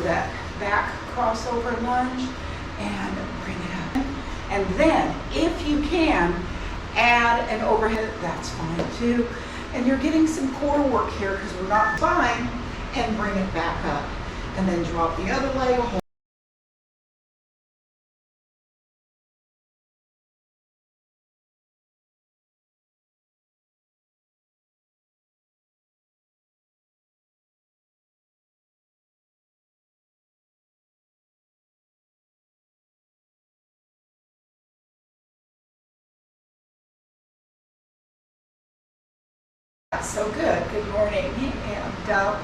that back crossover lunge and bring it up. And then, if you can, add an overhead, that's fine too. And you're getting some core work here because we're not fine, and bring it back up. And then drop the other leg. So good. Good morning. And good.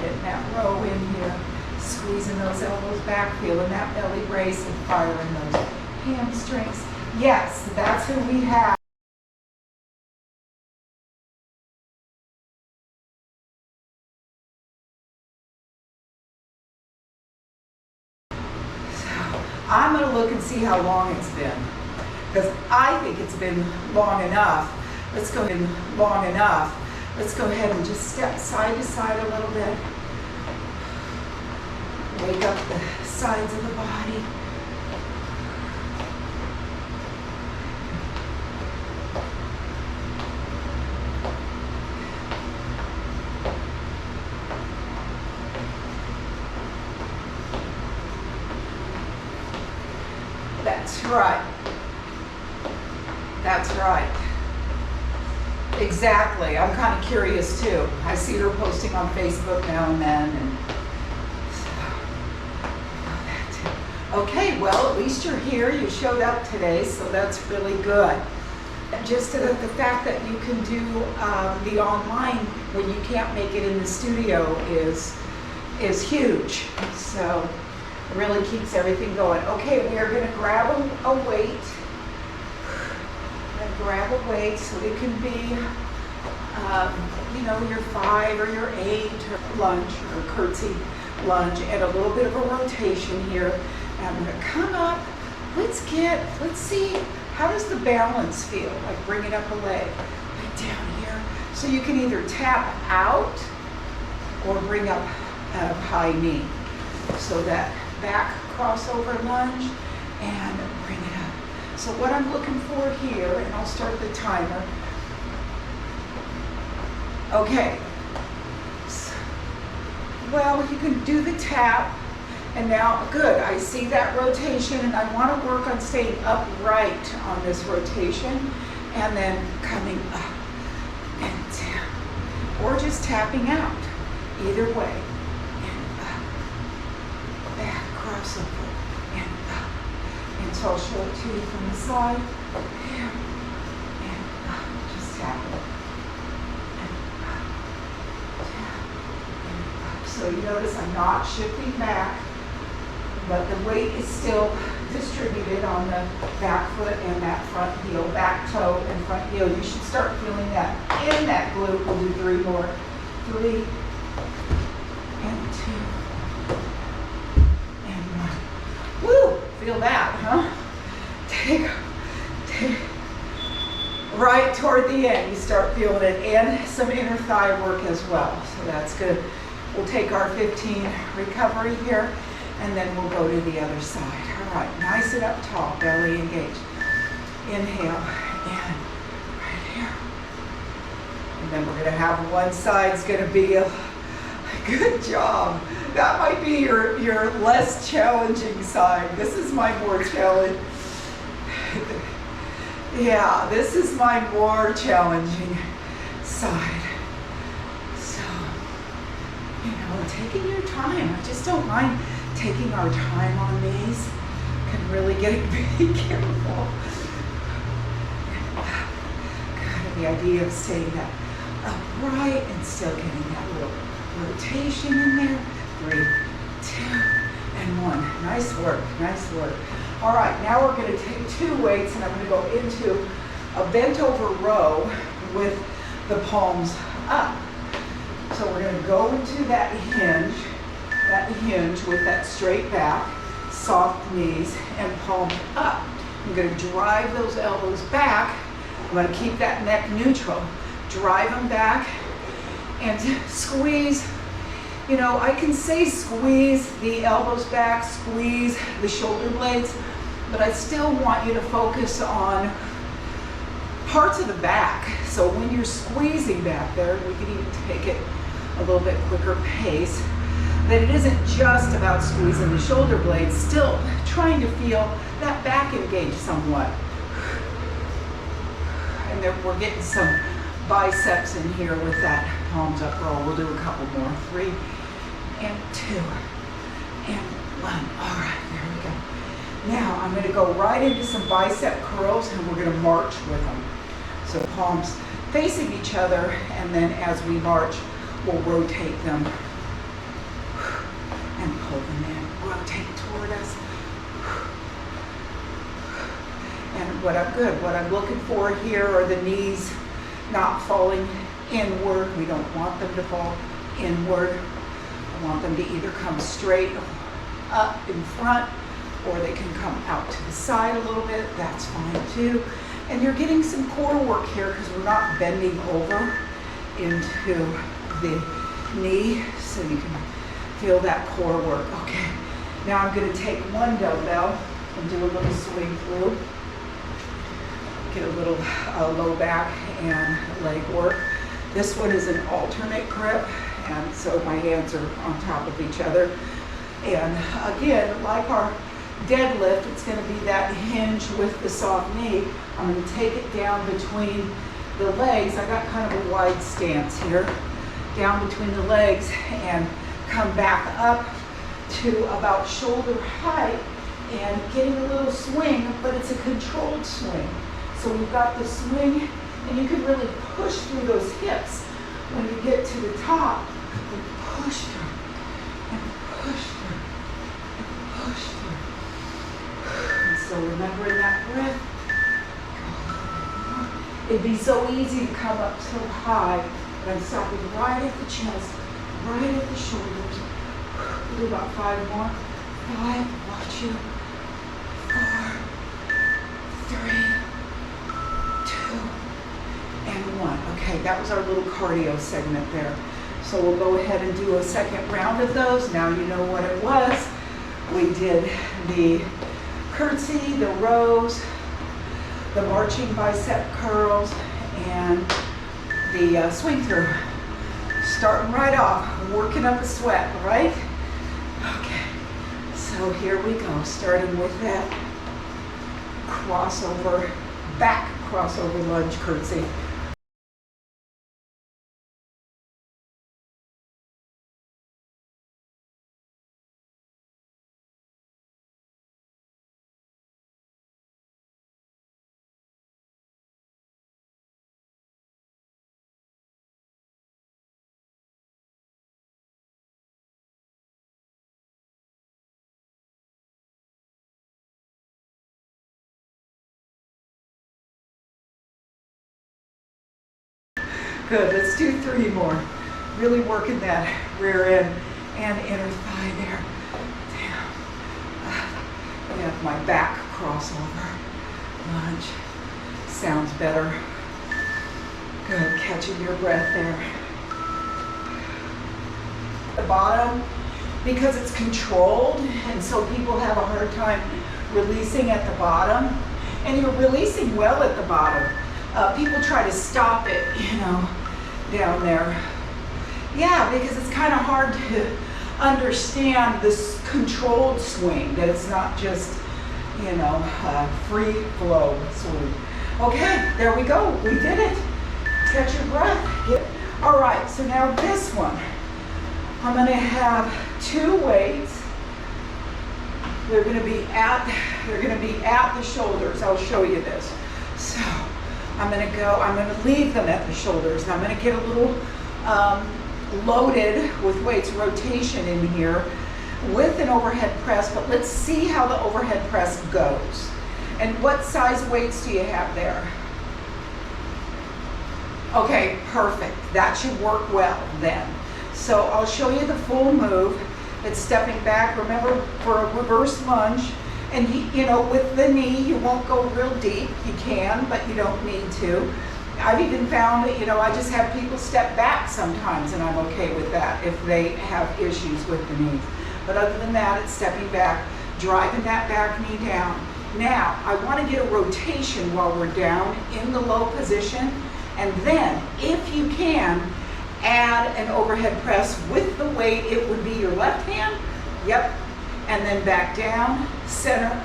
Getting that row in here, squeezing those elbows back, feeling that belly brace, and firing those hamstrings. Yes, that's who we have. So I'm going to look and see how long it's been, because I think it's been long enough. Let's go ahead and just step side to side a little bit. Wake up the sides of the body. That's right. That's right. Exactly. I'm kind of curious too. I see her posting on Facebook now and then. And so, okay, well, at least you're here. You showed up today, so that's really good. Just the fact that you can do the online when you can't make it in the studio is huge. So it really keeps everything going. Okay, we are going to grab a weight. Grab a weight, so it can be, your 5 or your 8 or lunge or curtsy lunge, and a little bit of a rotation here. And I'm going to come up. Let's see, how does the balance feel? Like bringing up a leg, like down here. So you can either tap out or bring up a high knee. So that back crossover lunge and bring it up. So what I'm looking for here, and I'll start the timer. Okay. Well, you can do the tap, and now, good, I see that rotation, and I want to work on staying upright on this rotation, and then coming up and down, or just tapping out, either way, and up, back, crossover, and up. And so I'll show it to you from the side, and up, just tap it, and up, tap, and up. So you notice I'm not shifting back, but the weight is still distributed on the back foot and that front heel, back toe and front heel. You should start feeling that in that glute. We'll do 3 more. 3 and 2 and 1. Woo! Feel that, huh? Take right toward the end. You start feeling it, and some inner thigh work as well. So that's good. We'll take our 15 recovery here, and then we'll go to the other side. All right, nice and up tall, belly engaged. Inhale, and right here. And then we're going to have one side's going to be a good job. That might be your less challenging side. This is my more challenging. Yeah, this is my more challenging side. So, taking your time. I just don't mind taking our time on these. Can really get very careful. Kind of the idea of staying that upright and still getting that little rotation in there. 3, 2, and 1. Nice work, nice work. All right, now we're going to take 2 weights and I'm going to go into a bent over row with the palms up. So we're going to go into that hinge with that straight back, soft knees, and palms up. I'm going to drive those elbows back. I'm going to keep that neck neutral. Drive them back and squeeze. You know, I can say squeeze the elbows back, squeeze the shoulder blades, but I still want you to focus on parts of the back. So when you're squeezing back there, we can even take it a little bit quicker pace, that it isn't just about squeezing the shoulder blades, still trying to feel that back engage somewhat. And then we're getting some biceps in here with that palms up roll. We'll do a couple more. 3 and 2 and 1. All right, there we go. Now I'm going to go right into some bicep curls and we're going to march with them. So palms facing each other, and then as we march, we'll rotate them and pull them in. Rotate toward us. And what I'm looking for here are the knees not falling inward. We don't want them to fall inward. I want them to either come straight up in front, or they can come out to the side a little bit. That's fine too. And you're getting some core work here because we're not bending over into the knee, so you can feel that core work. Okay, now I'm going to take one dumbbell and do a little swing through. Get a little low back and leg work. This one is an alternate grip, and so my hands are on top of each other. And again, like our deadlift, it's going to be that hinge with the soft knee. I'm going to take it down between the legs. I got kind of a wide stance here. Down between the legs and come back up to about shoulder height and getting a little swing, but it's a controlled swing. So we've got the swing, and you can really push through those hips when you get to the top. And push through, and push through, and push through. And so remembering that breath. It'd be so easy to come up so high, but I'm stopping right at the chest, right at the shoulders. We'll do about 5 more. 5, watch you. 4, 3, 2, and 1. Okay, that was our little cardio segment there. So we'll go ahead and do a second round of those. Now you know what it was. We did the curtsy, the rows, the marching bicep curls, and the swing through. Starting right off, working up a sweat, right? Okay, so here we go, starting with that crossover, back crossover lunge curtsy. Good, let's do 3 more. Really working that rear end and inner thigh there. Down. I have my back crossover lunge. Sounds better. Good, catching your breath there. The bottom, because it's controlled, and so people have a hard time releasing at the bottom. And you're releasing well at the bottom. People try to stop it, down there. Yeah, because it's kind of hard to understand this controlled swing, that it's not just, free flow swing. Okay, there we go. We did it. Catch your breath. All right, so now this one, I'm going to have 2 weights. They're going to be at the shoulders. I'll show you this. So I'm going to leave them at the shoulders, and I'm going to get a little loaded with weights, rotation in here with an overhead press, but let's see how the overhead press goes. And what size weights do you have there? Okay, perfect. That should work well then. So I'll show you the full move. It's stepping back. Remember, for a reverse lunge, and you know, with the knee, you won't go real deep. You can, but you don't need to. I've even found that, you know, I just have people step back sometimes, and I'm okay with that if they have issues with the knees. But other than that, it's stepping back, driving that back knee down. Now, I want to get a rotation while we're down in the low position, and then, if you can, add an overhead press with the weight. It would be your left hand, yep, and then back down, center,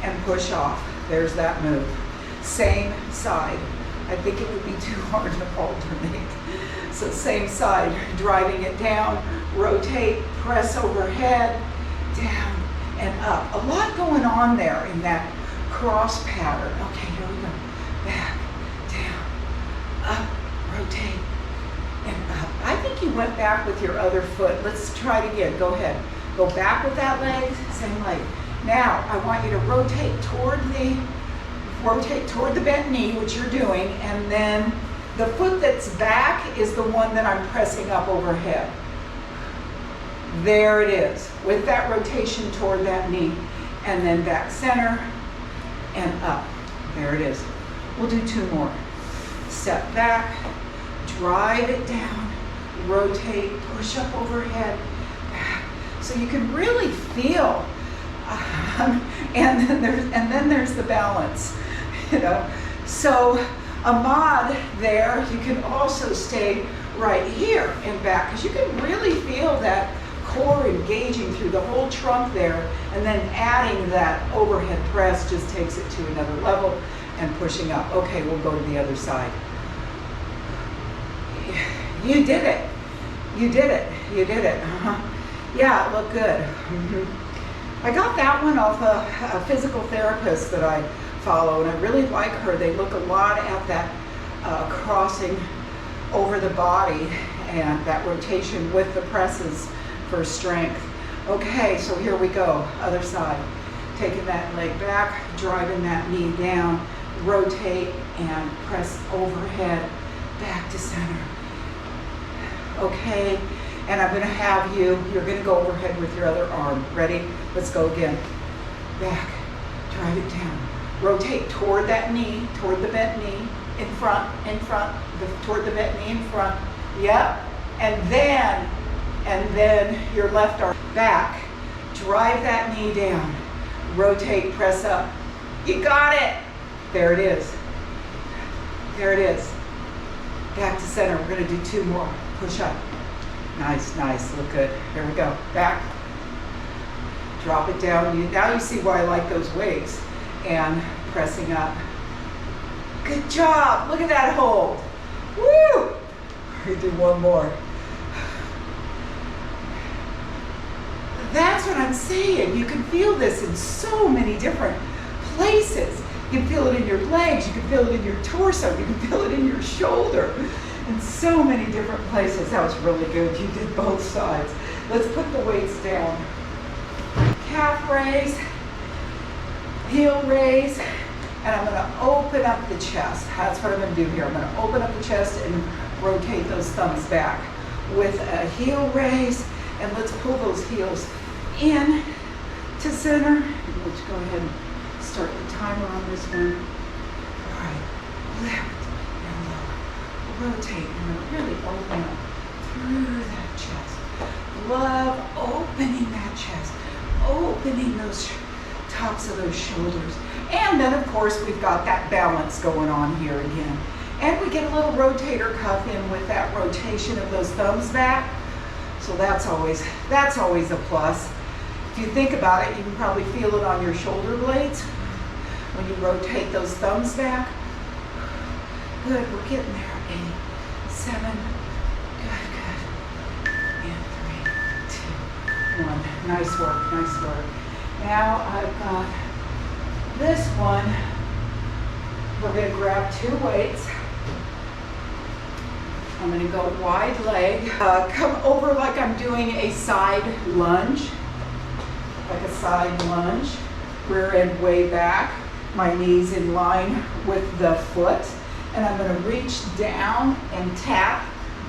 and push off. There's that move. Same side. I think it would be too hard to alternate. So same side, driving it down, rotate, press overhead, down and up. A lot going on there in that cross pattern. Okay, here we go. Back, down, up, rotate, and up. I think you went back with your other foot. Let's try it again. Go ahead. Go back with that leg, same leg. Now, I want you to rotate toward the bent knee, which you're doing, and then the foot that's back is the one that I'm pressing up overhead. There it is, with that rotation toward that knee, and then back center and up. There it is. We'll do 2 more. Step back, drive it down, rotate, push up overhead, back. So you can really feel, and then there's the balance, you know. So a mod there, you can also stay right here and back, because you can really feel that core engaging through the whole trunk there, and then adding that overhead press just takes it to another level and pushing up. Okay, we'll go to the other side. You did it. You did it. You did it. Yeah, it looked good. I got that one off a physical therapist that I follow, and I really like her. They look a lot at that crossing over the body and that rotation with the presses for strength. Okay, so here we go. Other side. Taking that leg back, driving that knee down, rotate and press overhead, back to center. Okay, and I'm going to have you're going to go overhead with your other arm. Ready? Let's go again. Back, drive it down. Rotate toward that knee, toward the bent knee, in front, toward the bent knee in front. Yep, and then your left arm back. Drive that knee down. Rotate, press up. You got it. There it is. There it is. Back to center. We're going to do 2 more. Push up. Nice, nice. Look good. Here we go. Back. Drop it down. Now you see why I like those weights. And pressing up. Good job. Look at that hold. Woo! We do 1 more. That's what I'm saying. You can feel this in so many different places. You can feel it in your legs. You can feel it in your torso. You can feel it in your shoulder. In so many different places. That was really good. You did both sides. Let's put the weights down. Calf raise, heel raise, and I'm going to open up the chest. That's what I'm going to do here. I'm going to open up the chest and rotate those thumbs back with a heel raise, and let's pull those heels in to center. Let's go ahead and start the timer on this one. All right, lift and lower. Rotate and really open up through that chest. Love opening that chest, opening those tops of those shoulders. And then of course we've got that balance going on here again. And we get a little rotator cuff in with that rotation of those thumbs back. So that's always a plus. If you think about it, you can probably feel it on your shoulder blades when you rotate those thumbs back. Good, we're getting there. 8, 7, good. And 3, 2, 1. Nice work, nice work. Now I've got this one. We're going to grab 2 weights. I'm gonna go wide leg, come over like I'm doing a side lunge, rear end way back, my knees in line with the foot, and I'm gonna reach down and tap,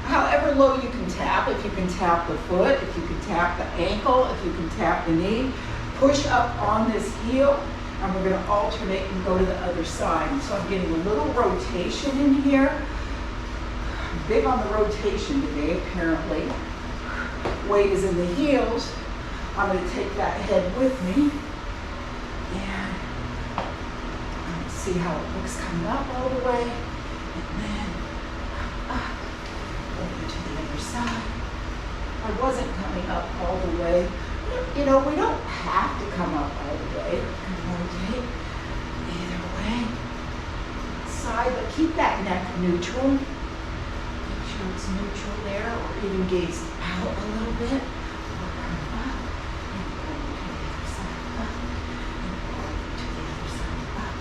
however low you can tap. If you can tap the foot, if you can tap the ankle, if you can tap the knee, push up on this heel, and we're gonna alternate and go to the other side. So I'm getting a little rotation in here. I'm big on the rotation today, apparently. Weight is in the heels. I'm gonna take that head with me. And see how it looks coming up all the way. And then up, over to the other side. I wasn't coming up all the way. You know, we don't have to come up all the way. We can rotate either way. Side, but keep that neck neutral. Make sure it's neutral there, or even gaze out a little bit. Or come up and over to the other side, up and over to the other side, up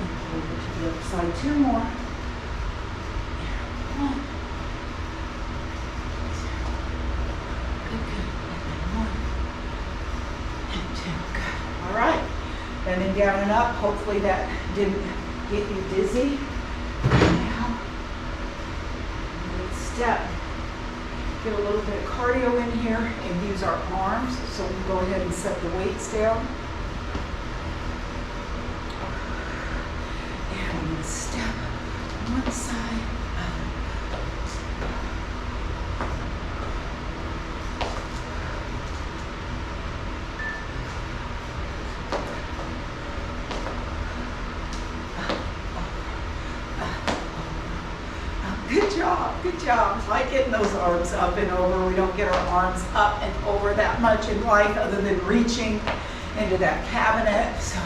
and over to the other side. Two more. There, one. All right, bending down and up. Hopefully that didn't get you dizzy. Now, let's step. Get a little bit of cardio in here and use our arms. So we'll go ahead and set the weights down. And I'm going to step one side, Good job. I like getting those arms up and over. We don't get our arms up and over that much in life other than reaching into that cabinet. So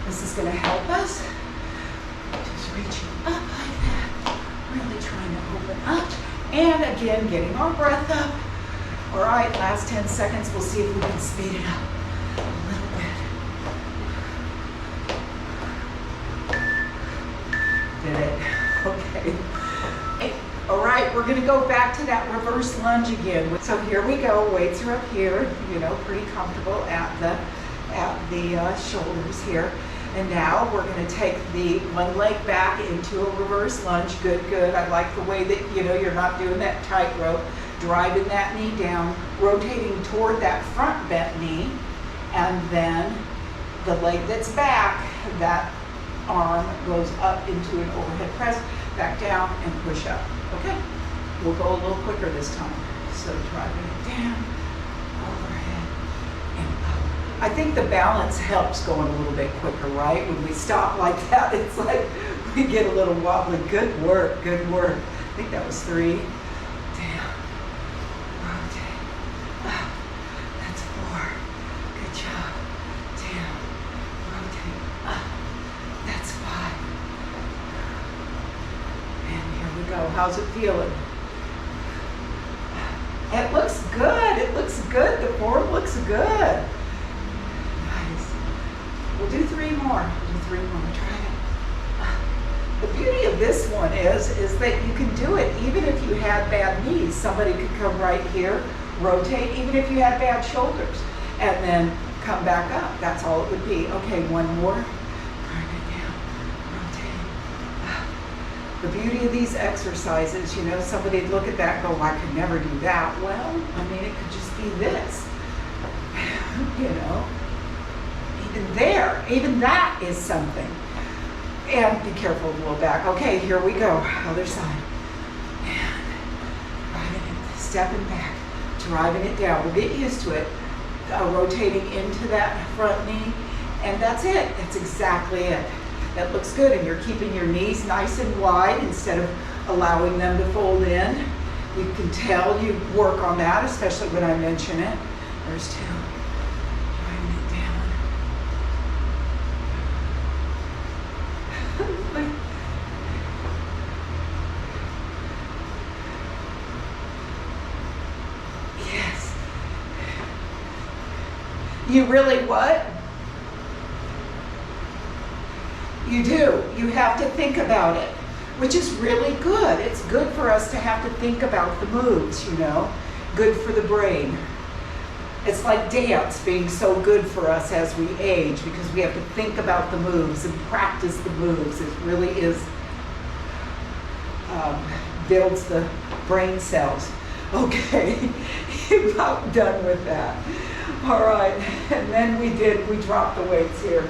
this is going to help us. Just reaching up like that. Really trying to open up. And again, getting our breath up. All right, last 10 seconds. We'll see if we can speed it up a little bit. Did it. Okay. All right, we're gonna go back to that reverse lunge again. So here we go, weights are up here, you know, pretty comfortable at the shoulders here. And now we're gonna take the one leg back into a reverse lunge. Good, good. I like the way that, you know, you're not doing that tightrope, driving that knee down, rotating toward that front bent knee, and then the leg that's back, that arm goes up into an overhead press, back down and push up. Okay, we'll go a little quicker this time. So driving it down, overhead, and up. I think the balance helps going a little bit quicker, right? When we stop like that, it's like we get a little wobbly. Good work, good work. I think that was 3. Down, rotate, up. That's 4. Good job. Down, rotate, up. That's 5. And here we go. How's it feeling? It looks good. It looks good. The form looks good. Nice. We'll do 3 more. Try it. The beauty of this one is that you can do it even if you had bad knees. Somebody could come right here, rotate, even if you had bad shoulders, and then come back up. That's all it would be. Okay, one more. The beauty of these exercises, you know, somebody'd look at that and go, I could never do that. Well, I mean, it could just be this, you know, even that is something. And be careful of the low back. Okay, here we go, other side. And driving it, stepping back, driving it down. We'll get used to it, rotating into that front knee, and that's it. That's exactly it. That looks good, and you're keeping your knees nice and wide instead of allowing them to fold in. You can tell you work on that, especially when I mention it. There's 2. Driving it down. Yes. You really what? You do. You have to think about it. which is really good. It's good for us to have to think about the moves, you know, good for the brain. It's like dance being so good for us as we age because we have to think about the moves and practice the moves. It really is, builds the brain cells. Okay, about done with that. All right, and then we dropped the weights here,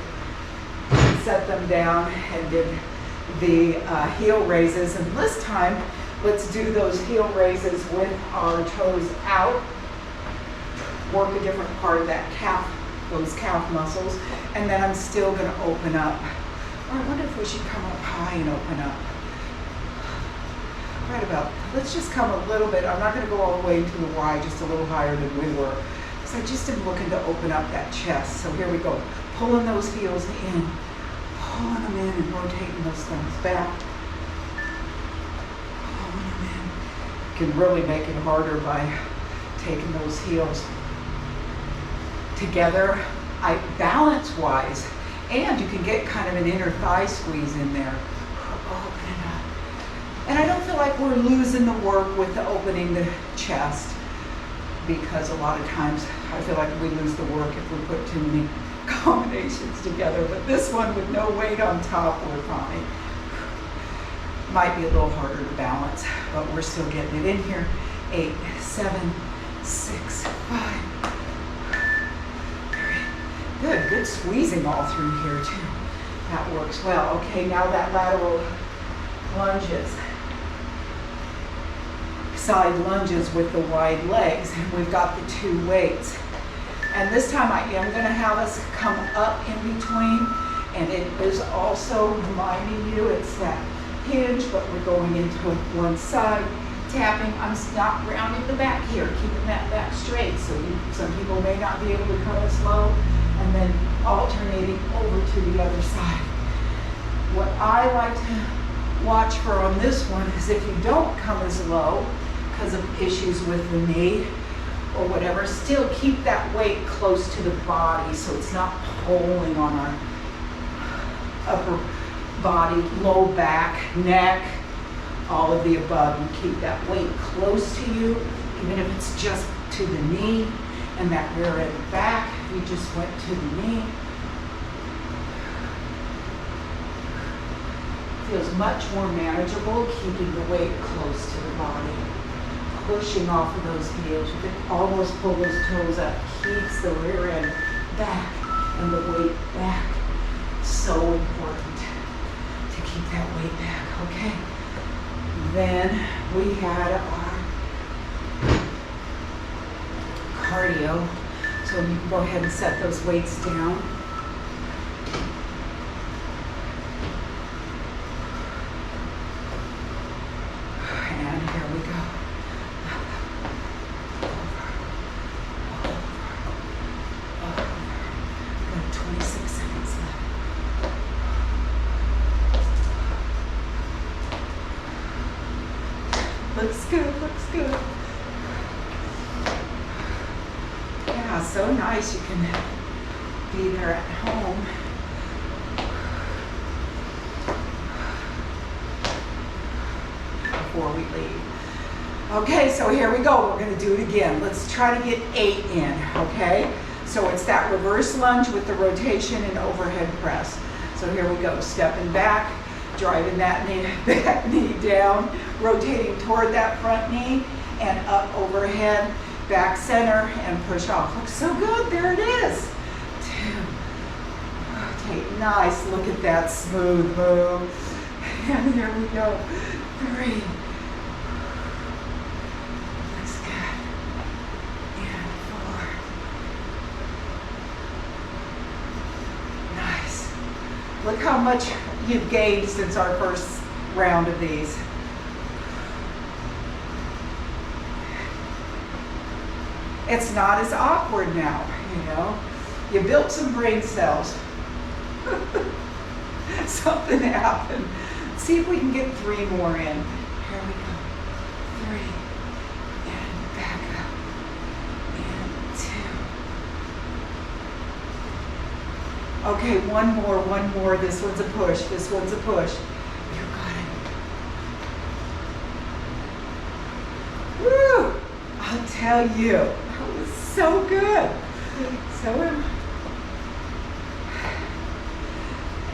set them down and did the heel raises. And this time, let's do those heel raises with our toes out. Work a different part of that calf, those calf muscles. And then I'm still gonna open up. Or I wonder if we should come up high and open up. Right about, let's just come a little bit. I'm not gonna go all the way to the Y, just a little higher than we were. So I just am looking to open up that chest. So here we go. Pulling those heels in, pulling them in and rotating those thumbs back. Pulling them in. You can really make it harder by taking those heels together, balance-wise. And you can get kind of an inner thigh squeeze in there. Open it up. And I don't feel like we're losing the work with the opening the chest, because a lot of times I feel like we lose the work if we put too many combinations together. But this one with no weight on top, we're fine. Might be a little harder to balance, but we're still getting it in here. 8, 7, 6, 5. Good squeezing all through here too. That works well. Okay, now that lateral lunges. Side lunges with the wide legs, and we've got the 2 weights. And this time I am going to have us come up in between, and it is also reminding you it's that hinge, but we're going into one side, tapping. I'm not rounding the back here, keeping that back straight. So some people may not be able to come as low, and then alternating over to the other side. What I like to watch for on this one is if you don't come as low because of issues with the knee or whatever, still keep that weight close to the body so it's not pulling on our upper body, low back, neck, all of the above. You keep that weight close to you, even if it's just to the knee, and that rear end back, you just went to the knee. Feels much more manageable keeping the weight close to the body. Pushing off of those heels. You can almost pull those toes up. Keeps the rear end back and the weight back. So important to keep that weight back, okay? Then we had our cardio. So you can go ahead and set those weights down. And here we go. Got 26 seconds left. Looks good, looks good. Yeah, so nice you can be there at home. Before we leave. Okay, so here we go. We're going to do it again. Let's try to get 8 in, okay? So it's that reverse lunge with the rotation and overhead press. So here we go. Stepping back, driving that back knee down, rotating toward that front knee, and up overhead, back center, and push off. Looks so good. There it is. 2. Rotate. Nice. Look at that smooth move. And here we go. 3. Looks good. And 4. Nice. Look how much you've gained since our first round of these. It's not as awkward now, you know. You built some brain cells. Something happened. See if we can get 3 more in. Here we go. 3. And back up. And 2. Okay, one more. This one's a push. You got it. tell you, that was so good. So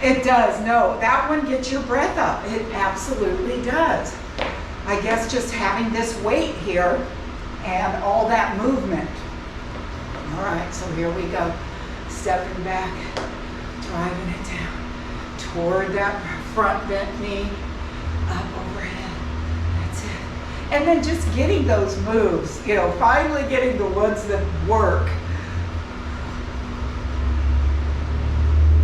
it does. No, that one gets your breath up. It absolutely does. I guess just having this weight here and all that movement. All right, so here we go. Stepping back, driving it down toward that front bent knee, up overhead. That's it. And then just getting those moves, finally getting the ones that work.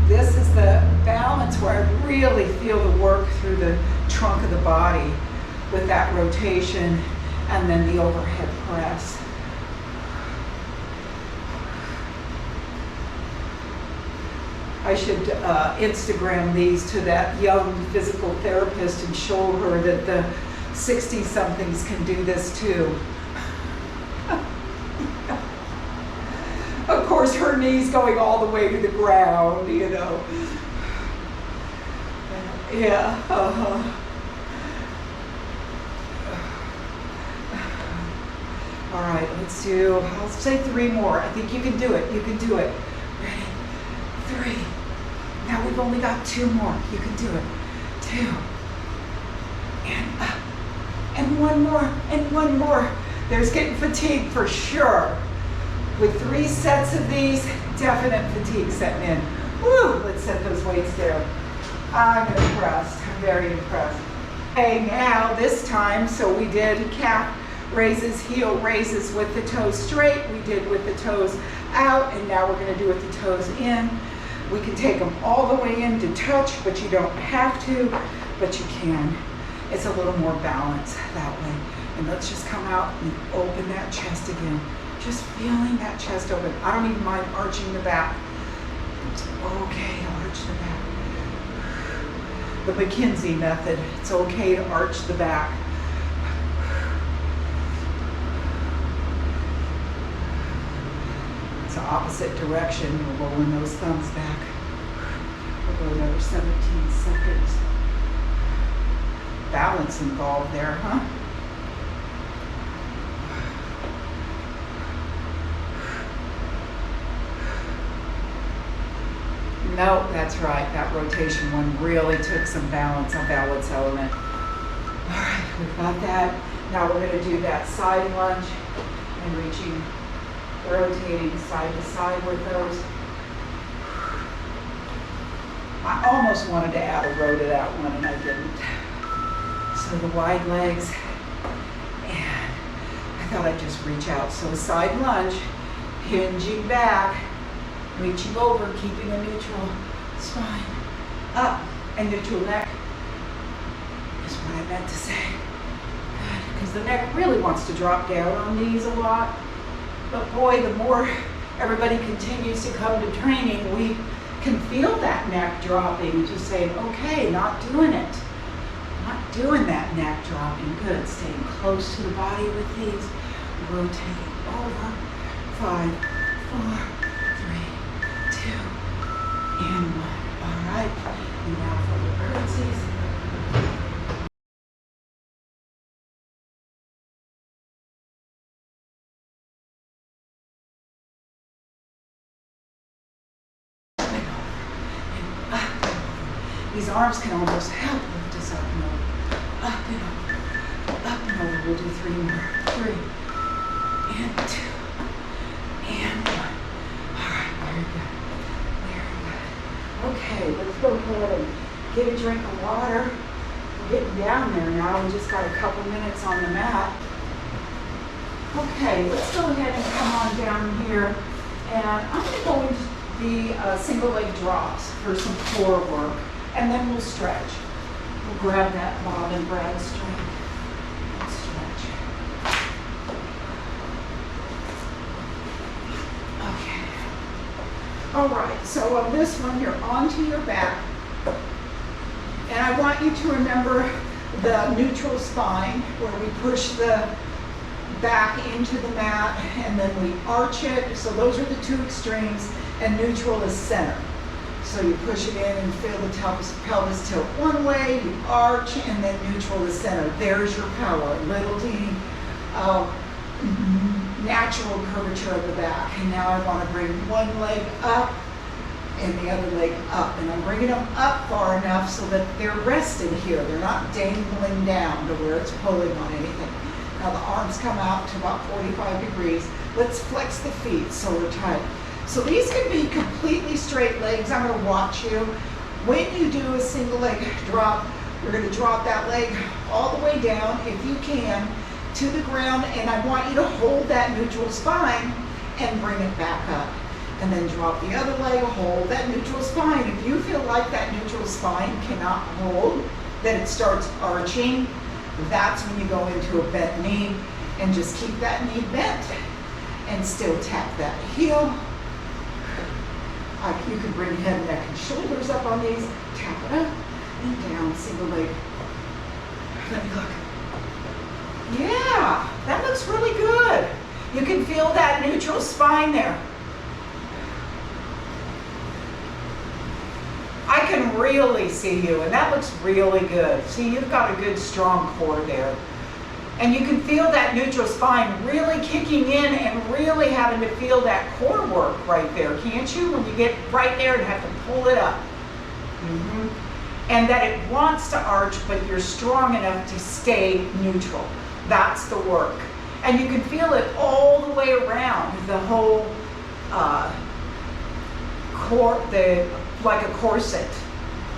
This is the balance where I really feel the work through the trunk of the body with that rotation and then the overhead press. I should Instagram these to that young physical therapist and show her that the 60-somethings can do this too. Of course, her knees going all the way to the ground, Yeah, All right, let's do, I'll say 3 more. I think you can do it. You can do it. Ready? 3. Now we've only got 2 more. You can do it. 2. And up. And 1 more. And 1 more. There's getting fatigued for sure. With 3 sets of these, definite fatigue setting in. Woo! Let's set those weights down. I'm impressed. I'm very impressed. Okay, now this time, so we did calf raises, heel raises with the toes straight. We did with the toes out, and now we're going to do with the toes in. We can take them all the way in to touch, but you don't have to, but you can. It's a little more balance that way. And let's just come out and open that chest again. Just feeling that chest open. I don't even mind arching the back. It's okay to arch the back. The McKinsey method. It's okay to arch the back. It's the opposite direction. We're rolling those thumbs back. We'll go another 17 seconds. Balance involved there, huh? No, that's right. That rotation one really took some balance, a balance element. All right, we've got that. Now we're going to do that side lunge and reaching, rotating side to side with those. I almost wanted to add a row to that one and I didn't. So the wide legs, and I thought I'd just reach out. So side lunge, hinging back, reaching over, keeping a neutral spine, up, and neutral neck is what I meant to say. Good, because the neck really wants to drop down on these a lot. But boy, the more everybody continues to come to training, we can feel that neck dropping, just saying, okay, not doing it. Not doing that neck dropping. Good, staying close to the body with these, rotating over, 5, 4, 3, 2, and 1. All right, and now for the curtsies. These arms can almost help lift us up and over. Up and over. Up and over. We'll do 3 more. 3 and 2 and 1. All right, very good. Very good. Okay, let's go ahead and get a drink of water. We're getting down there now. We just got a couple minutes on the mat. Okay, let's go ahead and come on down here. And I'm going to go into the single leg drops for some core work. And then we'll stretch. We'll grab that Bob and Brad string and stretch. Okay. All right, so on this one, you're onto your back. And I want you to remember the neutral spine where we push the back into the mat and then we arch it. So those are the 2 extremes, and neutral is center. So you push it in and feel the pelvis tilt one way, you arch, and then neutral is center. There's your power. Little D, natural curvature of the back. And now I want to bring one leg up and the other leg up. And I'm bringing them up far enough so that they're rested here. They're not dangling down to where it's pulling on anything. Now the arms come out to about 45 degrees. Let's flex the feet so we're tight. So these can be completely straight legs. I'm going to watch you. When you do a single leg drop, you're going to drop that leg all the way down, if you can, to the ground, and I want you to hold that neutral spine and bring it back up. And then drop the other leg, hold that neutral spine. If you feel like that neutral spine cannot hold, that it starts arching, that's when you go into a bent knee, and just keep that knee bent and still tap that heel. You can bring head, neck, and shoulders up on these, tap it up and down, single leg. Let me look. Yeah, that looks really good. You can feel that neutral spine there. I can really see you, and that looks really good. See, you've got a good strong core there. And you can feel that neutral spine really kicking in and really having to feel that core work right there, can't you? When you get right there and have to pull it up. And that it wants to arch, but you're strong enough to stay neutral. That's the work. And you can feel it all the way around, the whole core, like a corset,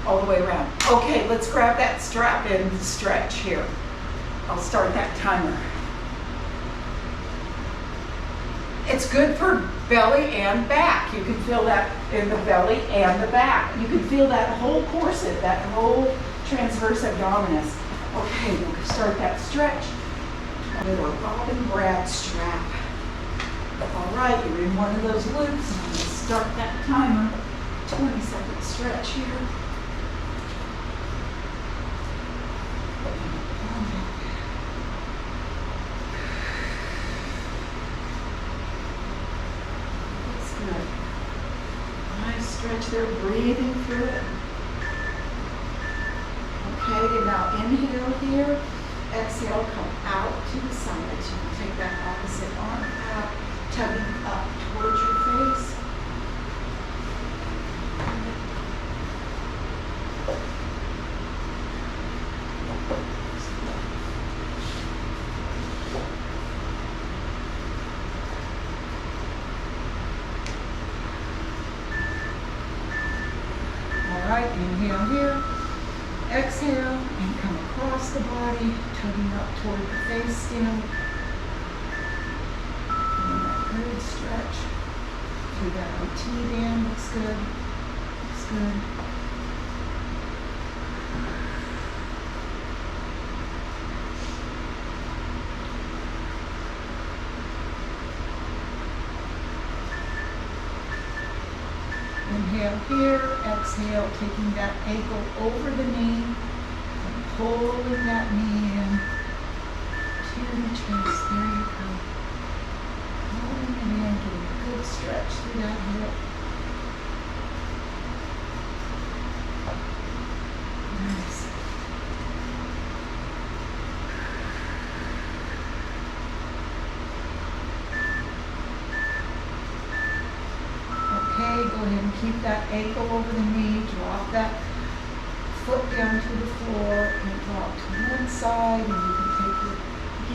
all the way around. Okay, let's grab that strap and stretch here. I'll start that timer. It's good for belly and back. You can feel that in the belly and the back. You can feel that whole corset, that whole transverse abdominis. Okay, we'll start that stretch with our bob and grab strap. All right, you're in one of those loops. I'm going to start that timer. 20-second stretch here. That's good. Nice stretch there, breathing through it. Okay, and now inhale here. Exhale, come out to the side. So you take that opposite arm out, tugging up towards your face. Inhale here, exhale, and come across the body, tugging up toward the face still. And that good stretch. Do that OT down, looks good. Looks good. Inhale here, exhale, taking that ankle over the knee and pulling that knee in to the chest. There you go. Pulling it in, getting a good stretch through that hip. Nice. Okay, go ahead and keep that ankle over the knee, drop that foot down to the floor and drop to one side, and you can take your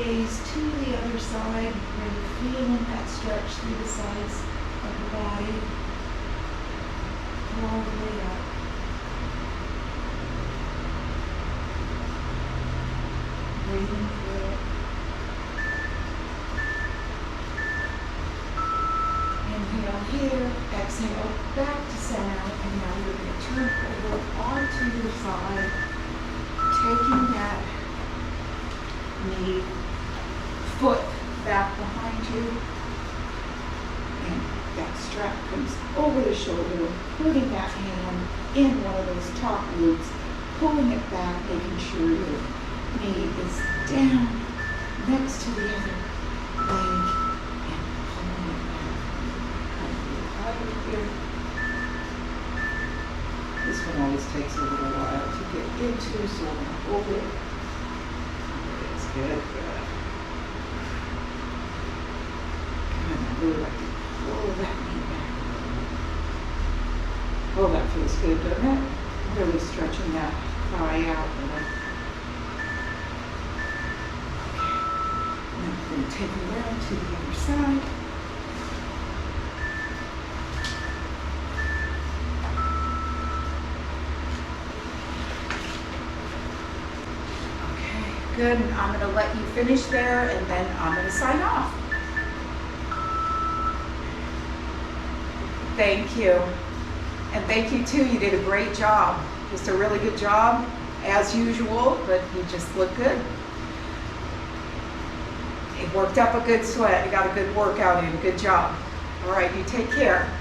gaze to the other side, really feeling that stretch through the sides of the body, all the way up. Breathing through it. Inhale here, exhale back to center, and now you're going to turn over onto your side, taking that knee, foot back behind you, and that strap comes over the shoulder, putting that hand in one of those top loops, pulling it back, making sure your knee is down next to the other leg. Here. This one always takes a little while to get into, so I'm going to hold it. It's good, good. Good. Pull that knee back. Oh, that feels good, doesn't it? Really stretching that thigh out. Okay. Now I'm going to take it around to the other side. Good, and I'm going to let you finish there, and then I'm going to sign off. Thank you. And thank you too, you did a great job. Just a really good job, as usual, but you just look good. It worked up a good sweat, you got a good workout in, good job. All right, you take care.